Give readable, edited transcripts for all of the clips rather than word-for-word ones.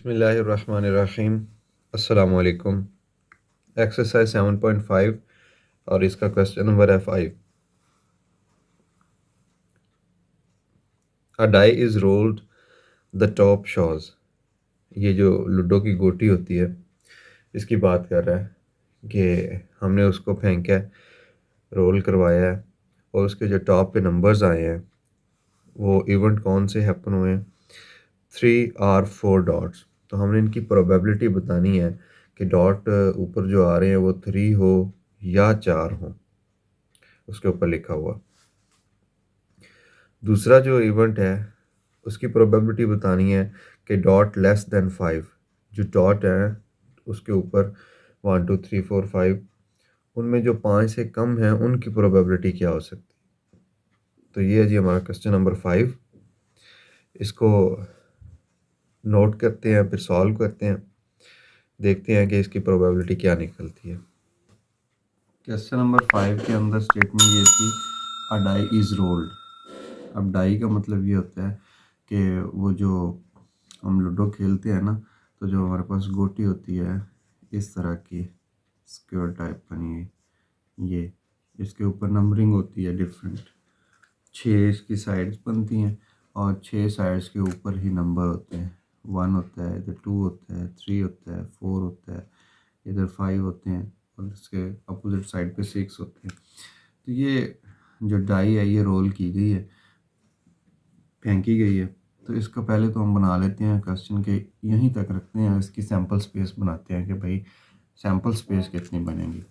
बिस्मिल्लाहिर्रहमानिर्रहीम। अस्सलाम वालेकुम। एक्सरसाइज 7.5 और इसका क्वेश्चन नंबर है 5। A die is rolled, the top shows. ये जो लूडो की गोटी होती है इसकी बात कर रहा है कि हमने उसको फेंका है, रोल करवाया है और उसके जो टॉप पे नंबर्स आए हैं वो इवेंट कौन से हैपन हुए हैं, 3 और 4 डॉट्स। तो हमने इनकी प्रोबेबिलिटी बतानी है कि डॉट ऊपर जो आ रहे हैं वो 3 हो या 4 हो, उसके ऊपर लिखा हुआ। दूसरा जो इवेंट है उसकी प्रोबेबिलिटी बतानी है कि डॉट लेस देन 5, जो डॉट है उसके ऊपर 1 2 3 4 5, उनमें जो 5 से कम है उनकी प्रोबेबिलिटी क्या हो सकती है। तो ये है जी हमारा क्वेश्चन नंबर 5। इसको नोट करते हैं, फिर सॉल्व करते हैं, देखते हैं कि इसकी प्रोबेबिलिटी क्या निकलती है। क्वेश्चन नंबर 5 के अंदर स्टेटमेंट ये थी, अ डाई इज़ रोल्ड। अब डाई का मतलब ये होता है कि वो जो हम लूडो खेलते हैं ना, तो जो हमारे पास गोटी होती है इस तरह की स्क्वायर टाइप बनी है, ये इसके ऊपर नंबरिंग होती है डिफरेंट, 6 इसकी साइड्स बनती हैं और 6 साइड्स के ऊपर ही नंबर होते हैं। 1 होता है, इधर 2 होता है, 3 होता है, 4 होता है, इधर 5 होते हैं और इसके अपोजिट साइड पे 6 होते हैं। तो ये जो डाई है ये रोल की गई है, फेंकी गई है। तो इसका पहले तो हम बना लेते हैं क्वेश्चन के, यहीं तक रखते हैं, इसकी सैम्पल स्पेस बनाते हैं कि भाई सैम्पल स्पेस कितनी बनेगी।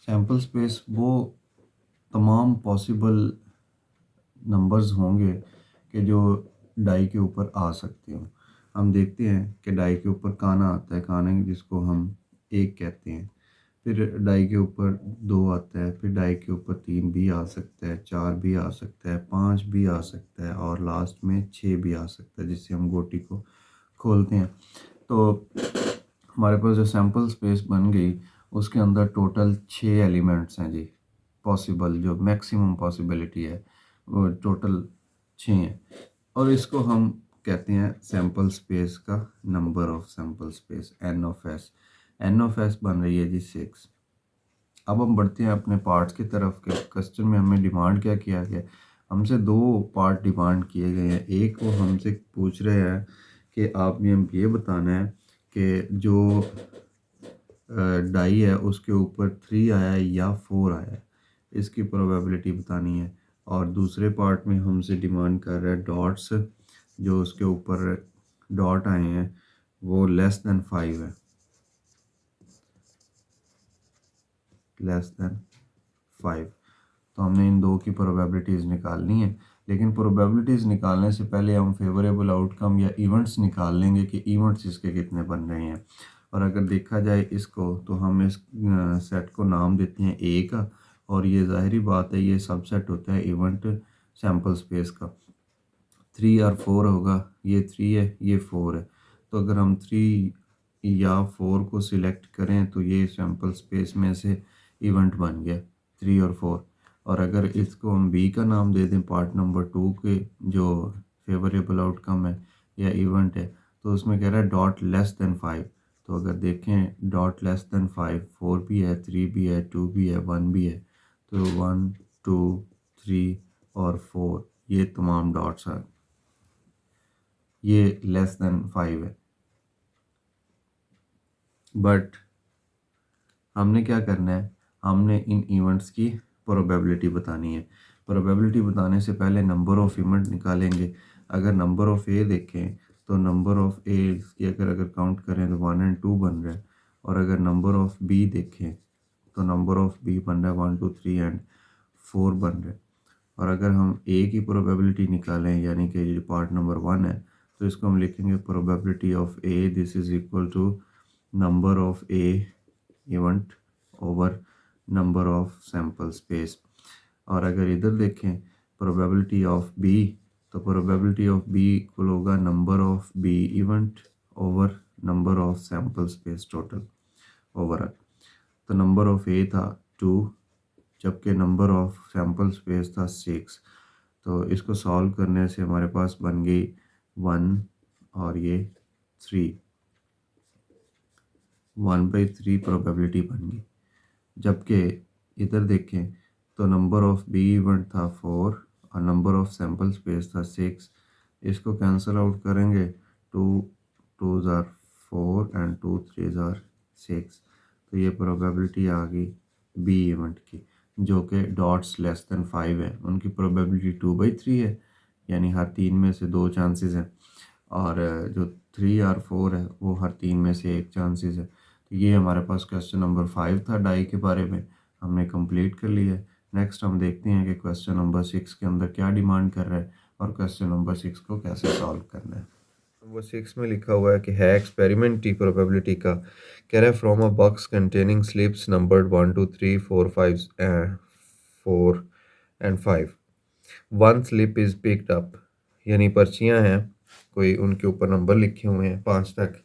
सैम्पल स्पेस वो तमाम पॉसिबल नंबर्स होंगे कि जो डाई के ऊपर आ सकते हो। हम देखते हैं कि डाई के ऊपर काना आता है, काना जिसको हम 1 कहते हैं, फिर डाई के ऊपर 2 आता है, फिर डाई के ऊपर 3 भी आ सकता है, 4 भी आ सकता है, 5 भी आ सकता है और लास्ट में 6 भी आ सकता है, जिससे हम गोटी को खोलते हैं। तो हमारे पास जो सैम्पल स्पेस बन गई उसके अंदर टोटल 6 एलिमेंट्स हैं जी, पॉसिबल जो मैक्सिमम पॉसिबिलिटी है वो टोटल 6 हैं और इसको हम कहते हैं सैम्पल स्पेस का number of sample space, n of s. N of s बन रही है जी 6। अब हम बढ़ते हैं अपने पार्ट्स की तरफ के। क्वेश्चन में हमें डिमांड क्या किया गया, हमसे 2 पार्ट डिमांड किए गए हैं। एक वो हमसे पूछ रहे हैं कि आपने ये बताना है कि जो डाई है उसके ऊपर 3 आया है या 4 आया है, इसकी प्रोबेबिलिटी बतानी है। और दूसरे पार्ट में हमसे डिमांड कर रहा है डॉट्स, जो उसके ऊपर डॉट आए हैं वो लेस देन 5 है, लेस देन 5। तो हमने इन दो की प्रोबेबिलिटीज़ निकालनी है, लेकिन प्रोबेबिलिटीज़ निकालने से पहले हम फेवरेबल आउटकम या इवेंट्स निकाल लेंगे कि इवेंट्स इसके कितने बन रहे हैं। और अगर देखा जाए इसको तो हम इस सेट को नाम देते हैं ए का, और ये ज़ाहिरी बात है ये सबसेट होता है इवेंट सैम्पल स्पेस का। 3 और 4 होगा, ये 3 है ये 4 है, तो अगर हम 3 या 4 को सिलेक्ट करें तो ये सैम्पल स्पेस में से इवेंट बन गया 3 और 4। और अगर इसको हम बी का नाम दे दें, पार्ट नंबर 2 के जो फेवरेबल आउटकम है या इवेंट है, तो उसमें कह रहा है डॉट लेस देन 5। तो अगर देखें डॉट लेस देन 5, 4 भी है, 3 भी है, 2 भी है, 1 भी है, तो 1 2 3 और 4 ये तमाम डॉट्स हैं, ये लेस देन 5 है। बट हमने क्या करना है, हमने इन इवेंट्स की प्रोबेबिलिटी बतानी है। प्रोबेबिलिटी बताने से पहले नंबर ऑफ़ इवेंट निकालेंगे। अगर नंबर ऑफ़ ए देखें तो नंबर ऑफ़ ए की अगर काउंट करें तो 1 और 2 बन रहा है, और अगर नंबर ऑफ़ बी देखें तो नंबर ऑफ़ बी बन रहा है 1 2 3 एंड 4 बन रहा है। और अगर हम ए की प्रोबेबिलिटी निकालें, यानी कि ये पार्ट नंबर 1 है, तो इसको हम लिखेंगे probability of A this is equal to number of A event over number of sample space. और अगर इधर देखें प्रोबेबिलिटी ऑफ बी, तो प्रोबेबिलिटी ऑफ बी इक्वल होगा number of B event over number of sample space total overall. तो number of A था 2, जबकि number of sample space था 6। तो इसको सॉल्व करने से हमारे पास बन गई 1 और ये 3, 1/3 प्रोबेबिलिटी बन गई। जबकि इधर देखें तो नंबर ऑफ बी इवेंट था 4 और नंबर ऑफ सैम्पल स्पेस था 6। इसको कैंसिल आउट करेंगे, 2 2s are 4 and 2 3s are 6। तो ये प्रोबेबिलिटी आ गई बी इवेंट की, जो कि डॉट्स लेस दैन 5 है। उनकी प्रोबेबिलिटी 2/3 है, यानी हर 3 में से 2 चांसेस हैं, और जो 3 और 4 है वो हर 3 में से 1 चांसेस है। तो ये हमारे पास क्वेश्चन नंबर 5 था डाई के बारे में, हमने कंप्लीट कर लिया है। नेक्स्ट हम देखते हैं कि क्वेश्चन नंबर 6 के अंदर क्या डिमांड कर रहा है और क्वेश्चन नंबर 6 को कैसे सॉल्व करना है। नंबर 6 में लिखा हुआ है कि है एक्सपेरिमेंट टी प्रोबेबिलिटी का, कह रहा है from a box containing slips numbered 1 2 3 4 5 4 and 5, one slip is picked up, यानी पर्चियाँ हैं, कोई उनके ऊपर नंबर लिखे हुए हैं 5 तक।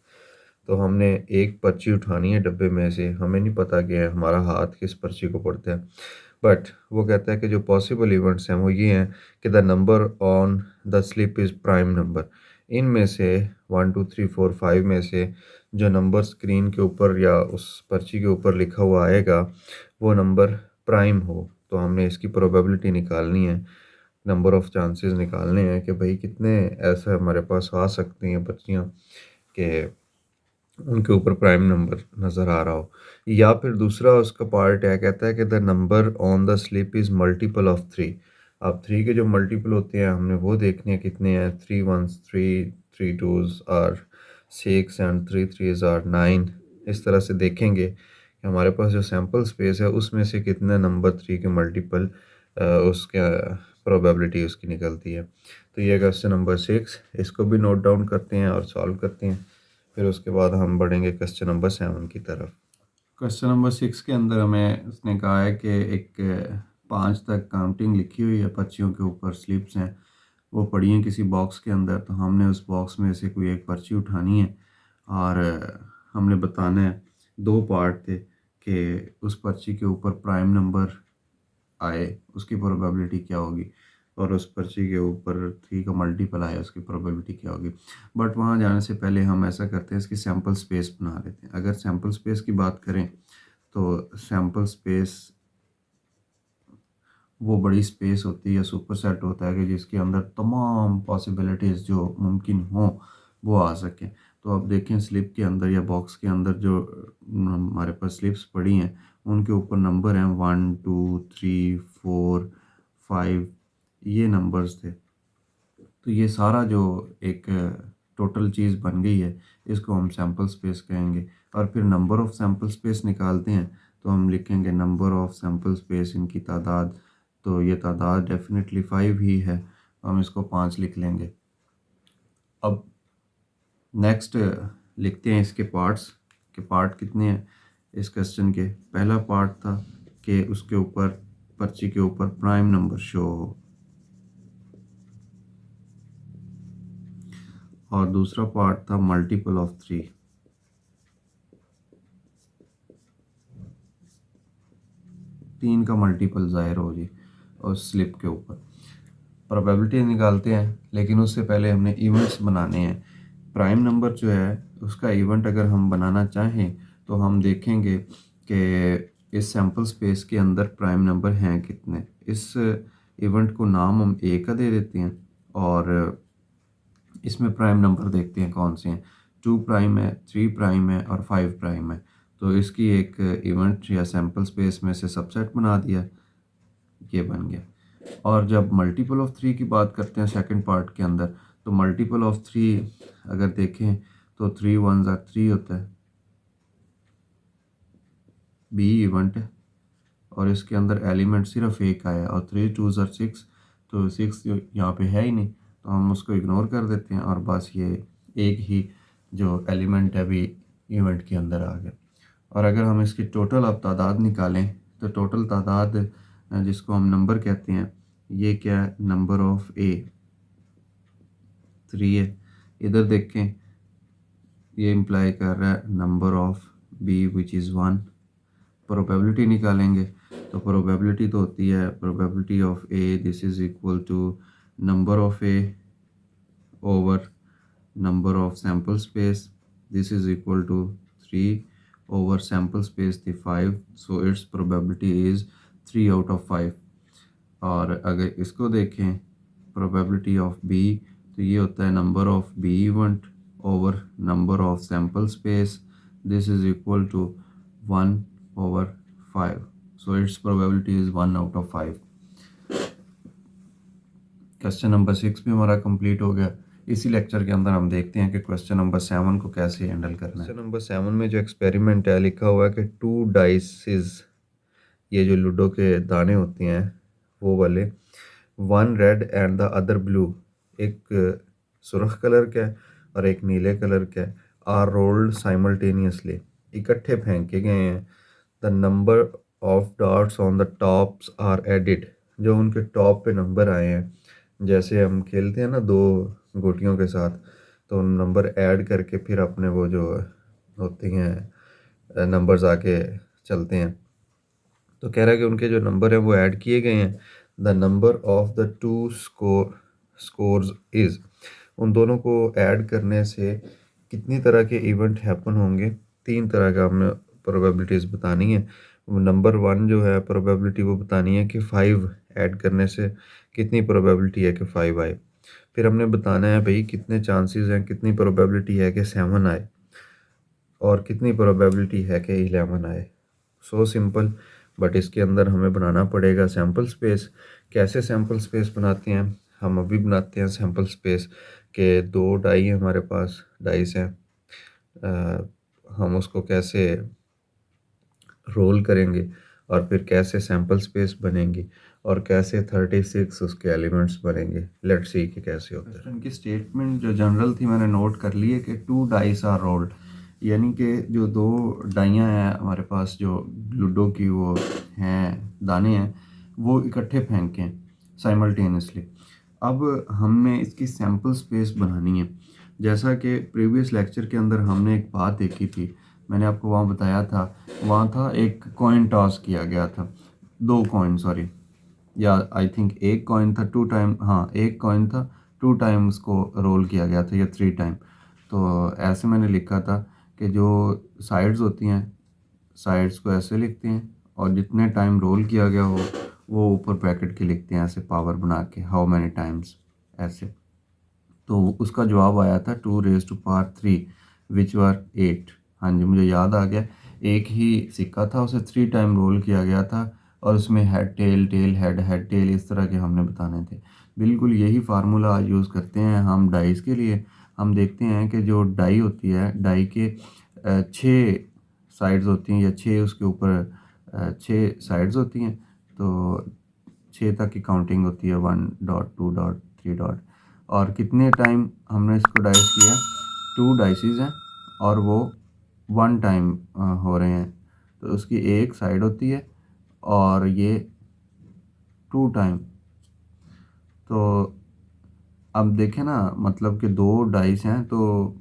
तो हमने एक पर्ची उठानी है डब्बे में से, हमें नहीं पता कि हमारा हाथ किस पर्ची को पड़ता है, बट वो कहता है कि जो पॉसिबल इवेंट्स हैं वो ये हैं कि the number on the slip is prime number. इनमें से 1 2 3 4 5 में से जो नंबर स्क्रीन के ऊपर या उस पर्ची के ऊपर लिखा हुआ आएगा वो नंबर प्राइम हो। तो हमने इसकी प्रोबेबिलिटी निकालनी है, नंबर ऑफ़ चांसेस निकालने हैं कि भाई कितने ऐसे हमारे पास आ सकती हैं पर्चियाँ कि उनके ऊपर प्राइम नंबर नज़र आ रहा हो। या फिर दूसरा उसका पार्ट है, कहता है कि the number on the slip is multiple of 3। अब 3 के जो मल्टीपल होते हैं हमने वो देखने हैं कितने हैं, 3 1s 3, 3 2s are 6 and 3 3s are 9। इस तरह से देखेंगे कि हमारे पास जो सैम्पल स्पेस है उसमें से कितने नंबर 3 के मल्टीपल उसका प्रोबेबिलिटी उसकी निकलती है। तो ये क्वेश्चन नंबर 6, इसको भी नोट डाउन करते हैं और सॉल्व करते हैं, फिर उसके बाद हम बढ़ेंगे क्वेश्चन नंबर 7 की तरफ। क्वेश्चन नंबर 6 के अंदर हमें उसने कहा है कि एक 5 तक काउंटिंग लिखी हुई है, पर्चियों के ऊपर स्लिप्स हैं, वो पड़ी हैं किसी बॉक्स के अंदर। तो हमने उस बॉक्स में से कोई एक पर्ची उठानी है और हमने बताना है, 2 पार्ट थे कि उस पर्ची के ऊपर प्राइम नंबर आए उसकी प्रोबेबिलिटी क्या होगी, और उस पर्ची के ऊपर 3 का मल्टीपल आया उसकी प्रोबेबिलिटी क्या होगी। बट वहाँ जाने से पहले हम ऐसा करते हैं, इसकी सैम्पल स्पेस बना लेते हैं। अगर सैम्पल स्पेस की बात करें तो सैम्पल स्पेस वो बड़ी स्पेस होती है, सुपर सेट होता है कि जिसके अंदर तमाम पॉसिबिलिटीज़ जो मुमकिन हों वो आ सकें। तो अब देखें स्लिप के अंदर या बॉक्स के अंदर जो हमारे पास स्लिप्स पड़ी हैं उनके ऊपर नंबर हैं 1 2 3 4 5, ये नंबर्स थे। तो ये सारा जो एक टोटल चीज़ बन गई है इसको हम सैम्पल स्पेस कहेंगे। और फिर नंबर ऑफ़ सैम्पल स्पेस निकालते हैं तो हम लिखेंगे नंबर ऑफ़ सैम्पल स्पेस, इनकी तादाद। तो ये तादाद डेफिनेटली 5 ही है, हम इसको 5 लिख लेंगे। अब नेक्स्ट लिखते हैं इसके पार्ट्स, के पार्ट कितने हैं इस क्वेश्चन के। पहला पार्ट था कि उसके ऊपर पर्ची के ऊपर प्राइम नंबर शो हो, और दूसरा पार्ट था मल्टीपल ऑफ 3। तीन का मल्टीपल ज़ाहिर हो जी उस स्लिप के ऊपर। प्रोबेबिलिटी निकालते हैं, लेकिन उससे पहले हमने इवेंट्स बनाने हैं। प्राइम नंबर जो है उसका इवेंट अगर हम बनाना चाहें तो हम देखेंगे कि इस सैम्पल स्पेस के अंदर प्राइम नंबर हैं कितने। इस इवेंट को नाम हम ए का दे देते हैं और इसमें प्राइम नंबर देखते हैं कौन से हैं। 2 प्राइम है, 3 प्राइम है और 5 प्राइम है। तो इसकी एक इवेंट या सैम्पल स्पेस में से सबसेट बना दिया, ये बन गया। और जब मल्टीपल ऑफ 3 की बात करते हैं सेकंड पार्ट के अंदर, तो मल्टीपल ऑफ 3 अगर देखें तो 3 1s आर 3 होता है, बी इवेंट है, और इसके अंदर एलिमेंट सिर्फ एक आया, और 3 2s आर 6, तो 6 यहाँ पे है ही नहीं, तो हम उसको इग्नोर कर देते हैं और बस ये एक ही जो एलिमेंट है भी इवेंट के अंदर आ गया। और अगर हम इसकी टोटल अब तादाद निकालें तो टोटल तादाद जिसको हम नंबर कहते हैं, ये क्या है, नंबर ऑफ ए 3 है। इधर देखें ये इम्प्लाई कर रहा है number of B which is 1। Probability निकालेंगे तो प्रोबेबिलिटी तो होती है probability of A, this is equal to number of A over number of sample space, this is equal to 3 over sample space the 5, so its probability is 3 out of 5। और अगर इसको देखें probability of b, तो ये होता है number of b event over number of sample space, this is equal to 1 over 5, so its probability is 1 out of 5। Question number 6 भी हमारा कंप्लीट हो गया। इसी लेक्चर के अंदर हम देखते हैं कि क्वेश्चन नंबर 7 को कैसे हैंडल करना है। क्वेश्चन नंबर 7 में जो एक्सपेरिमेंट है लिखा हुआ है कि 2 डाइसेस, ये जो लूडो के दाने होते हैं वो वाले, 1 red and the other blue, एक सुर्ख कलर का है और एक नीले कलर का है, आर रोल्ड साइमल्टेनियसली, इकट्ठे फेंके गए हैं। The number of dots on the tops are added, जो उनके टॉप पे नंबर आए हैं, जैसे हम खेलते हैं ना दो गोटियों के साथ, तो नंबर ऐड करके फिर अपने वो जो होती हैं नंबर्स आके चलते हैं। तो कह रहा है कि उनके जो नंबर हैं वो ऐड किए गए हैं। The number of the two scores is, उन दोनों को ऐड करने से कितनी तरह के इवेंट हैपन होंगे, 3 तरह का हमने प्रोबेबिलिटीज़ बतानी है। नंबर 1 जो है प्रोबेबिलिटी वो बतानी है कि 5 ऐड करने से कितनी प्रोबेबिलिटी है कि 5 आए। फिर हमने बताना है भाई कितने चांसेस हैं, कितनी प्रोबेबिलिटी है कि 7 आए और कितनी प्रोबेबिलिटी है कि 11 आए। सो सिंपल, बट इसके अंदर हमें बनाना पड़ेगा सैम्पल स्पेस। कैसे सैम्पल स्पेस बनाते हैं, हम अभी बनाते हैं सैम्पल स्पेस के 2 डाई हैं हमारे पास, डाइस हैं, हम उसको कैसे रोल करेंगे और फिर कैसे सैम्पल स्पेस बनेंगी और कैसे 36 उसके एलिमेंट्स बनेंगे। लेट्स सी कि कैसे होता है। क्वेश्चन की स्टेटमेंट जो जनरल थी मैंने नोट कर ली है कि 2 डाइस आर रोल्ड, यानी कि जो 2 डाइयाँ हैं हमारे पास जो लूडो की वो हैं दाने हैं वो इकट्ठे फेंकें साइमल्टेनियसली। अब हमने इसकी सैम्पल स्पेस बनानी है। जैसा कि प्रीवियस लेक्चर के अंदर हमने एक बात देखी थी, मैंने आपको वहाँ बताया था, वहाँ था एक कॉइन टॉस किया गया था, 2 कॉइन सॉरी, या आई थिंक एक कॉइन था 2 टाइम, हाँ एक कॉइन था 2 टाइम उसको रोल किया गया था या 3 टाइम। तो ऐसे मैंने लिखा था कि जो साइड्स होती हैं साइड्स को ऐसे लिखते हैं और जितने टाइम रोल किया गया हो वो ऊपर ब्रैकेट के लिखते हैं ऐसे पावर बना के, हाउ मैनी टाइम्स ऐसे। तो उसका जवाब आया था 2⁻³ विच वर 8। हाँ जी मुझे याद आ गया, एक ही सिक्का था उसे 3 टाइम रोल किया गया था और उसमें head tail tail head head tail इस तरह के हमने बताने थे। बिल्कुल यही फार्मूला यूज़ करते हैं हम डाइस के लिए। हम देखते हैं कि जो डाई होती है, डाई के 6 साइड्स होती हैं या 6 उसके ऊपर 6 साइड्स होती हैं, तो 6 तक की काउंटिंग होती है, 1 डॉट 2 डॉट 3 डॉट। और कितने टाइम हमने इसको डाइस किया, 2 डाइसिस हैं और वो 1 टाइम हो रहे हैं, तो उसकी एक साइड होती है और ये 2 टाइम। तो अब देखें ना, मतलब कि 2 डाइस हैं तो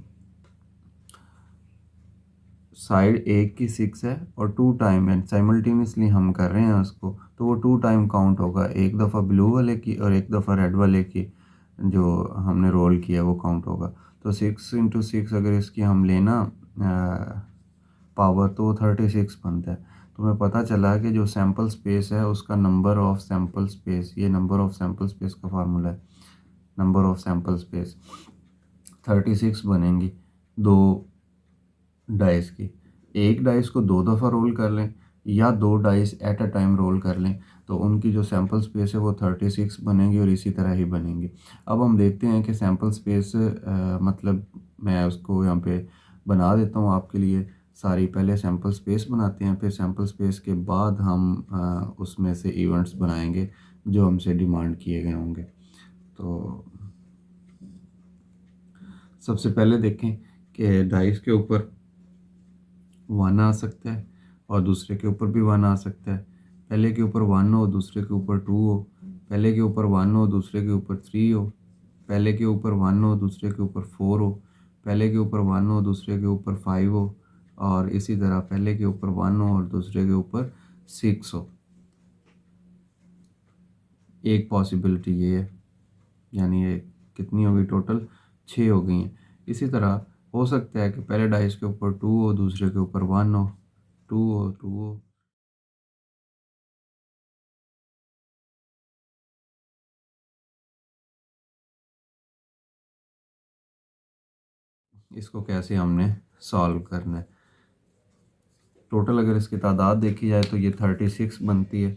साइड एक की 6 है और 2 टाइम है, साइमल्टेनियसली हम कर रहे हैं उसको, तो वो 2 टाइम काउंट होगा, एक दफ़ा ब्लू वाले की और एक दफ़ा रेड वाले की जो हमने रोल किया वो काउंट होगा। तो 6 × 6 अगर इसकी हम लेना पावर तो 36 बनता है। तो हमें पता चला कि जो सैम्पल स्पेस है उसका नंबर ऑफ सैम्पल स्पेस, ये नंबर ऑफ सैम्पल स्पेस का फार्मूला है, नंबर ऑफ सैम्पल स्पेस 36 बनेंगी 2 डाइस की। एक डाइस को 2 दफ़ा रोल कर लें या 2 dice at a time roll कर लें तो उनकी जो सैम्पल स्पेस है वो 36 बनेंगी और इसी तरह ही बनेंगी। अब हम देखते हैं कि सैम्पल स्पेस मतलब मैं उसको यहाँ पे बना देता हूँ आपके लिए सारी। पहले सैम्पल स्पेस बनाते हैं, फिर सैम्पल स्पेस के बाद हम उसमें से इवेंट्स बनाएंगे जो हमसे डिमांड किए गए होंगे। तो सबसे पहले देखें कि डाइस के ऊपर 1 आ सकता है और दूसरे के ऊपर भी 1 आ सकता है। पहले के ऊपर 1 हो, दूसरे के ऊपर 2 हो, पहले के ऊपर 1 हो, दूसरे के ऊपर 3 हो, पहले के ऊपर 1 हो, दूसरे के ऊपर 4 हो, पहले के ऊपर 1 हो, दूसरे के ऊपर 5 हो, और इसी तरह पहले के ऊपर 1 हो और दूसरे के ऊपर 6 हो। एक पॉसिबिलिटी ये है, यानी ये कितनी हो गई टोटल, 6 हो गई हैं। इसी तरह हो सकता है कि पहले डाइस के ऊपर 2 हो, दूसरे के ऊपर 1 हो, 2 हो, 2 हो। इसको कैसे हमने सॉल्व करना है। टोटल अगर इसकी तादाद देखी जाए तो ये 36 बनती है,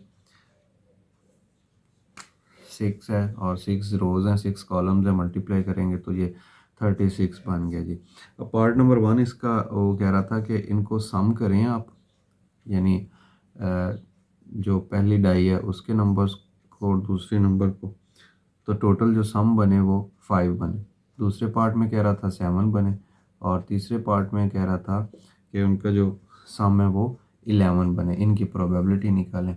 6 है और 6 रोज़ हैं, 6 कॉलम्स हैं, मल्टीप्लाई करेंगे तो ये 36 बन गया जी। अब पार्ट नंबर 1 इसका वो कह रहा था कि इनको सम करें आप, यानी जो पहली डाई है उसके नंबर्स को और दूसरे नंबर को, तो टोटल जो सम बने वो 5 बने। दूसरे पार्ट में कह रहा था 7 बने और तीसरे पार्ट में कह रहा था कि उनका जो सम है वो 11 बने। इनकी प्रोबेबिलिटी निकालें।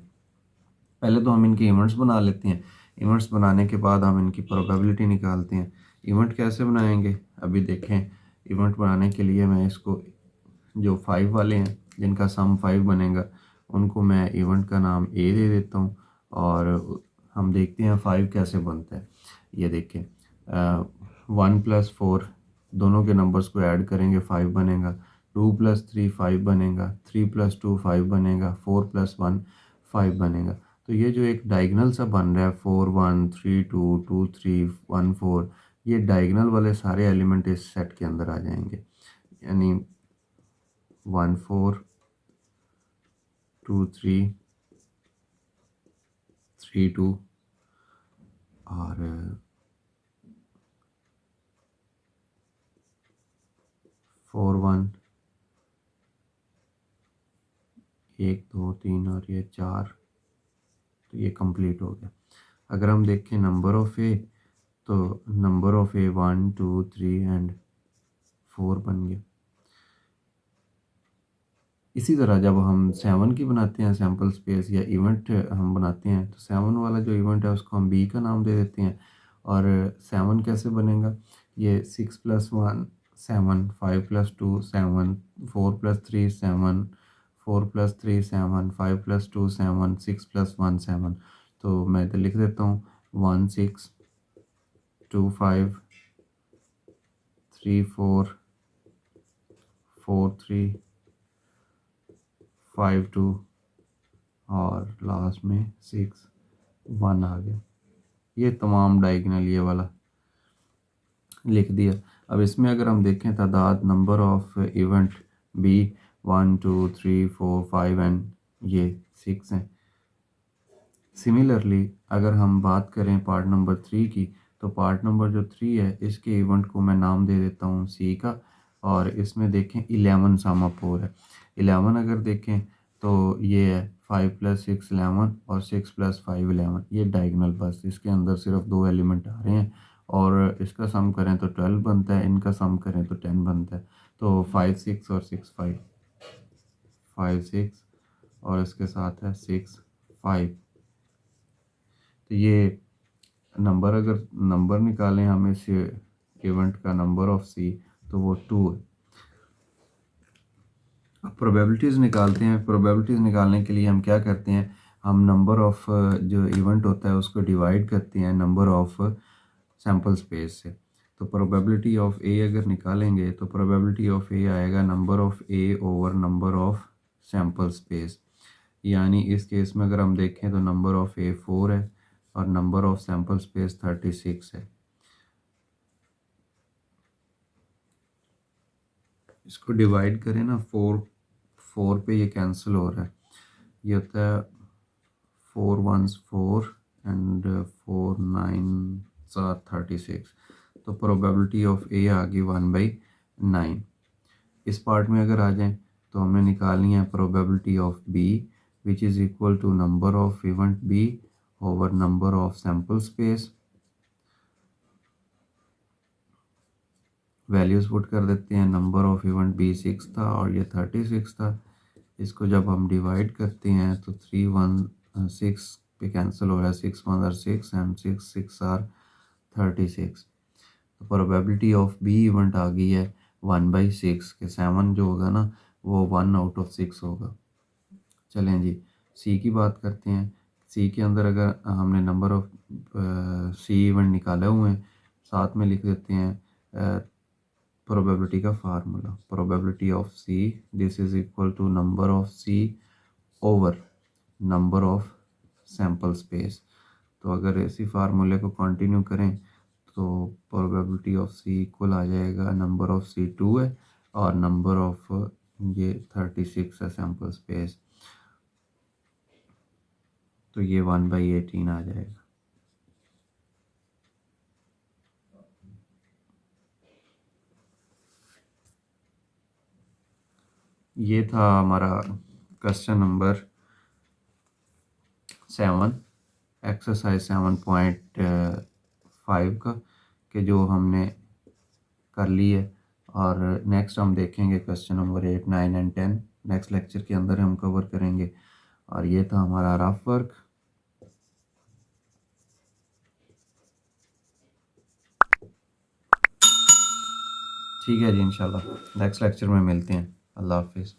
पहले तो हम इनके इवेंट्स बना लेते हैं, इवेंट्स बनाने के बाद हम इनकी प्रोबेबिलिटी निकालते हैं। इवेंट कैसे बनाएंगे अभी देखें। इवेंट बनाने के लिए मैं इसको जो 5 वाले हैं जिनका सम 5 बनेगा उनको मैं इवेंट का नाम ए दे देता हूँ और हम देखते हैं 5 कैसे बनता है। ये देखें 1+4 दोनों के नंबर्स को ऐड करेंगे 5 बनेगा, 2+3 5 बनेगा, 3+2 5 बनेगा, 4+1 5 बनेगा। तो ये जो एक डायगनल सा बन रहा है 4 1 3 2 2 3 1 4, ये डायगनल वाले सारे एलिमेंट इस सेट के अंदर आ जाएंगे, यानी 1 4 2 3 3 2 और 4 1, 1 2 3 और ये 4, तो ये कंप्लीट हो गया। अगर हम देखें नंबर ऑफ ए, तो नंबर ऑफ ए 1 2 3 एंड 4 बन गया। इसी तरह जब हम 7 की बनाते हैं सैम्पल स्पेस या इवेंट हम बनाते हैं, तो 7 वाला जो इवेंट है उसको हम बी का नाम दे देते हैं। और 7 कैसे बनेगा, ये 6+1 7, 5+2 7, 4+3 7, 4+3 7, 5+2 7, 6+1 7। तो मैं इधर लिख देता हूँ 1 6 2 5 3 4 4 3 5 2 और लास्ट में 6 1 आ गया। ये तमाम डायगनल ये वाला लिख दिया। अब इसमें अगर हम देखें तादाद number of event B 1 2 3 4 5 and ये 6 हैं। सिमिलरली अगर हम बात करें पार्ट नंबर 3 की, तो पार्ट नंबर जो 3 है इसके इवेंट को मैं नाम दे देता हूँ सी का, और इसमें देखें 11 सम अप हो रहा है। 11 अगर देखें तो ये है 5+6 11 और 6+5 11, ये डायगनल बस इसके अंदर सिर्फ 2 एलिमेंट आ रहे हैं और इसका सम करें तो 12 बनता है, इनका सम करें तो 10 बनता है। तो 5 6 और 6 5, 5 6 और इसके साथ है 6 5। तो ये नंबर अगर नंबर निकालें हम इस इवेंट का नंबर ऑफ सी, तो वो 2 है। अब प्रोबेबिलिटीज़ निकालते हैं। प्रोबेबिलिटीज़ निकालने के लिए हम क्या करते हैं, हम नंबर ऑफ जो इवेंट होता है उसको डिवाइड करते हैं नंबर ऑफ सैम्पल स्पेस से। तो प्रोबेबिलिटी ऑफ ए अगर निकालेंगे तो प्रोबेबिलिटी ऑफ ए आएगा number of A over number of sample space, यानी इस केस में अगर हम देखें तो नंबर ऑफ ए 4 है और नंबर ऑफ सैम्पल स्पेस 36 है। इसको डिवाइड करें ना 4 पे ये कैंसिल हो रहा है, ये होता है 4 1 4 एंड 4 9 36। तो प्रोबेबिलिटी ऑफ ए आ गई 1/9। इस पार्ट में अगर आ जाएं तो हमने निकालनी है probability of B which is equal to number of event B over number of sample space. Values put कर देते हैं। नंबर ऑफ इवेंट बी 6 था और ये 36 था। इसको जब हम डिवाइड करते हैं तो 3 1 6 पे कैंसिल हो रहा है, 6 1 आर 6 एंड 6 6 आर 36। तो प्रोबेबिलिटी ऑफ बी इवेंट आ गई है 1/6 के 7 जो होगा ना वो 1 आउट ऑफ 6 होगा। चलें जी सी की बात करते हैं। सी के अंदर अगर हमने नंबर ऑफ सी इवेंट निकाले हुए हैं, साथ में लिख देते हैं प्रोबेबिलिटी का formula, probability of C this is equal to number of C over number of sample space. तो अगर इसी फार्मूले को कंटिन्यू करें तो प्रोबेबिलिटी ऑफ सी इक्वल आ जाएगा, नंबर ऑफ सी 2 है और नंबर ऑफ ये 36 है सैम्पल स्पेस, तो ये 1/18 आ जाएगा। ये था हमारा क्वेश्चन नंबर 7 एक्सरसाइज 7.5 का, कि जो हमने कर ली है। और नेक्स्ट हम देखेंगे question number 8, 9 and 10 next lecture के अंदर हम कवर करेंगे। और ये था हमारा रफ वर्क। ठीक है जी, इंशाल्लाह नेक्स्ट लेक्चर में मिलते हैं। अल्लाह हाफिज़।